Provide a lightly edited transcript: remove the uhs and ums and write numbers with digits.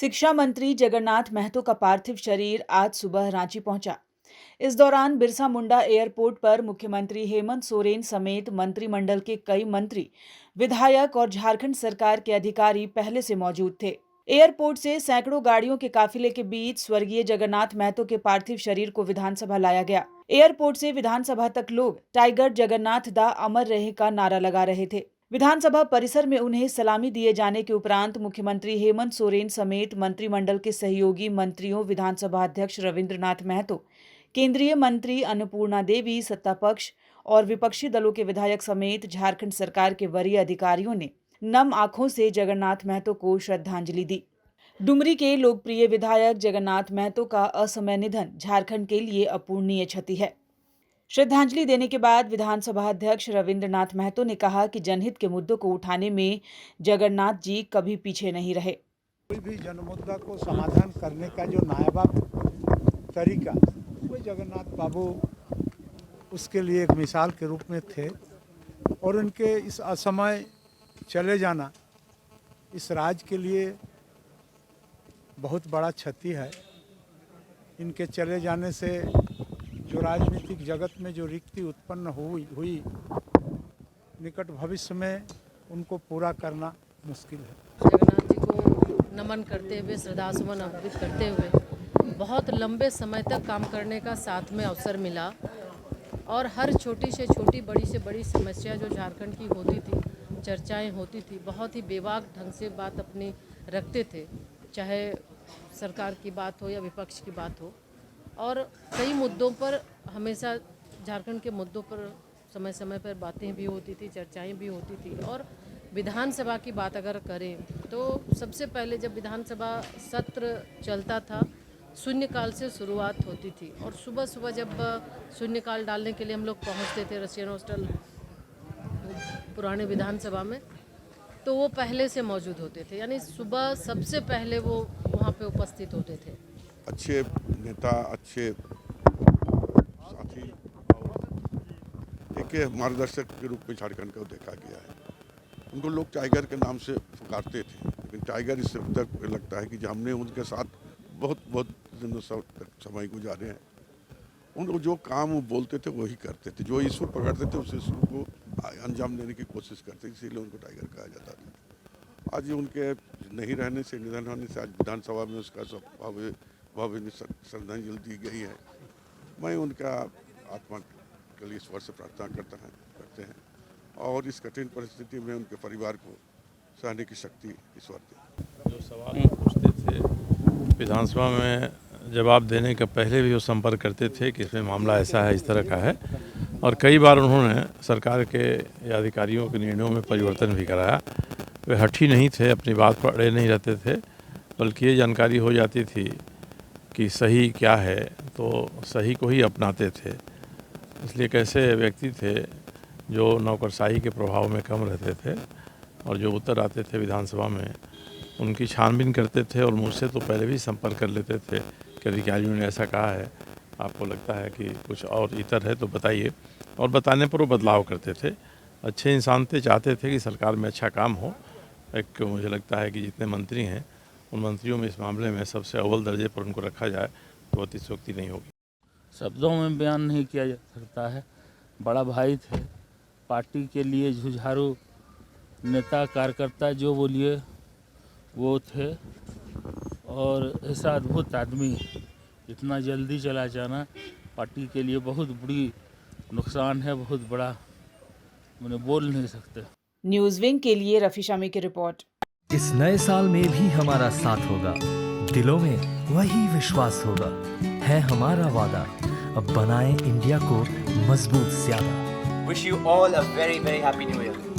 शिक्षा मंत्री जगन्नाथ महतो का पार्थिव शरीर आज सुबह रांची पहुंचा। इस दौरान बिरसा मुंडा एयरपोर्ट पर मुख्यमंत्री हेमंत सोरेन समेत मंत्रिमंडल के कई मंत्री, विधायक और झारखंड सरकार के अधिकारी पहले से मौजूद थे। एयरपोर्ट से सैकड़ों गाड़ियों के काफिले के बीच स्वर्गीय जगन्नाथ महतो के पार्थिव शरीर को विधानसभा लाया गया। एयरपोर्ट से विधानसभा तक लोग टाइगर जगन्नाथ दा अमर रहे का नारा लगा रहे थे। विधानसभा परिसर में उन्हें सलामी दिए जाने के उपरांत मुख्यमंत्री हेमंत सोरेन समेत मंत्रिमंडल के सहयोगी मंत्रियों, विधानसभा अध्यक्ष रविंद्रनाथ महतो, केंद्रीय मंत्री अन्नपूर्णा देवी, सत्तापक्ष और विपक्षी दलों के विधायक समेत झारखंड सरकार के वरीय अधिकारियों ने नम आंखों से जगन्नाथ महतो को श्रद्धांजलि दी। डुमरी के लोकप्रिय विधायक जगन्नाथ महतो का असमय निधन झारखंड के लिए अपूरणीय क्षति है। श्रद्धांजलि देने के बाद विधानसभा अध्यक्ष रविंद्रनाथ महतो ने कहा कि जनहित के मुद्दों को उठाने में जगन्नाथ जी कभी पीछे नहीं रहे। कोई भी जनमुद्दा को समाधान करने का जो नायाब तरीका, वो जगन्नाथ बाबू उसके लिए एक मिसाल के रूप में थे और उनके इस असमय चले जाना इस राज्य के लिए बहुत बड़ा क्षति है। इनके चले जाने से जो राजनीतिक जगत में जो रिक्ति उत्पन्न हुई निकट भविष्य में उनको पूरा करना मुश्किल है। जगन्नाथ जी को नमन करते हुए, श्रद्धासुमन अर्पित करते हुए बहुत लंबे समय तक काम करने का साथ में अवसर मिला और हर छोटी से छोटी, बड़ी से बड़ी समस्या जो झारखंड की होती थी, चर्चाएं होती थी, बहुत ही बेबाक ढंग से बात अपनी रखते थे, चाहे सरकार की बात हो या विपक्ष की बात हो। और कई मुद्दों पर हमेशा झारखंड के मुद्दों पर समय समय पर बातें भी होती थी, चर्चाएं भी होती थी। और विधानसभा की बात अगर करें तो सबसे पहले जब विधानसभा सत्र चलता था, शून्यकाल से शुरुआत होती थी और सुबह सुबह जब शून्यकाल डालने के लिए हम लोग पहुंचते थे रशियन हॉस्टल पुराने विधानसभा में, तो वो पहले से मौजूद होते थे, यानी सुबह सबसे पहले वो वहाँ पे उपस्थित होते थे। अच्छे नेता, अच्छे साथी, एक मार्गदर्शक के रूप में झारखंड को देखा गया है। उनको लोग टाइगर के नाम से पुकारते थे, लेकिन टाइगर इससे तक लगता है कि हमने उनके साथ बहुत दिनों तक समय गुजारे हैं। उनको जो काम वो बोलते थे वही करते थे, जो इशू पकड़ते थे उस इशू को अंजाम देने की कोशिश करते थे, इसीलिए उनको टाइगर कहा जाता था। आज उनके नहीं रहने से, निधन होने से आज विधानसभा में उसका भावभीनी श्रद्धांजलि दी गई है। मैं उनका आत्मा के लिए ईश्वर से प्रार्थना करते हैं और इस कठिन परिस्थिति में उनके परिवार को सहने की शक्ति ईश्वर दे। जो सवाल पूछते थे विधानसभा में जवाब देने का पहले भी वो संपर्क करते थे कि इसमें मामला ऐसा है, इस तरह का है, और कई बार उन्होंने सरकार के या अधिकारियों के निर्णयों में परिवर्तन भी कराया। वे हठी नहीं थे, अपनी बात पर अड़े नहीं रहते थे, बल्कि ये जानकारी हो जाती थी कि सही क्या है तो सही को ही अपनाते थे। इसलिए कैसे व्यक्ति थे जो नौकरशाही के प्रभाव में कम रहते थे और जो उत्तर आते थे विधानसभा में उनकी छानबीन करते थे और मुझसे तो पहले भी संपर्क कर लेते थे कि अधिकारियों ने ऐसा कहा है, आपको लगता है कि कुछ और इतर है तो बताइए, और बताने पर वो बदलाव करते थे। अच्छे इंसान थे, चाहते थे कि सरकार में अच्छा काम हो। एक मुझे लगता है कि जितने मंत्री हैं उन मंत्रियों में इस मामले में सबसे अव्वल दर्जे पर उनको रखा जाए तो अतिशयोक्ति नहीं होगी। शब्दों में बयान नहीं किया जा सकता है। बड़ा भाई थे, पार्टी के लिए जुझारू नेता, कार्यकर्ता जो बोलिए वो थे, और ऐसा अद्भुत आदमी इतना जल्दी चला जाना पार्टी के लिए बहुत बड़ी नुकसान है, बहुत बड़ा, मैंने बोल नहीं सकते। न्यूज़ विंग के लिए रफी शामी की रिपोर्ट। इस नए साल में भी हमारा साथ होगा, दिलों में वही विश्वास होगा, है हमारा वादा, अब बनाएं इंडिया को मजबूत ज्यादा। Wish you all a very happy new year.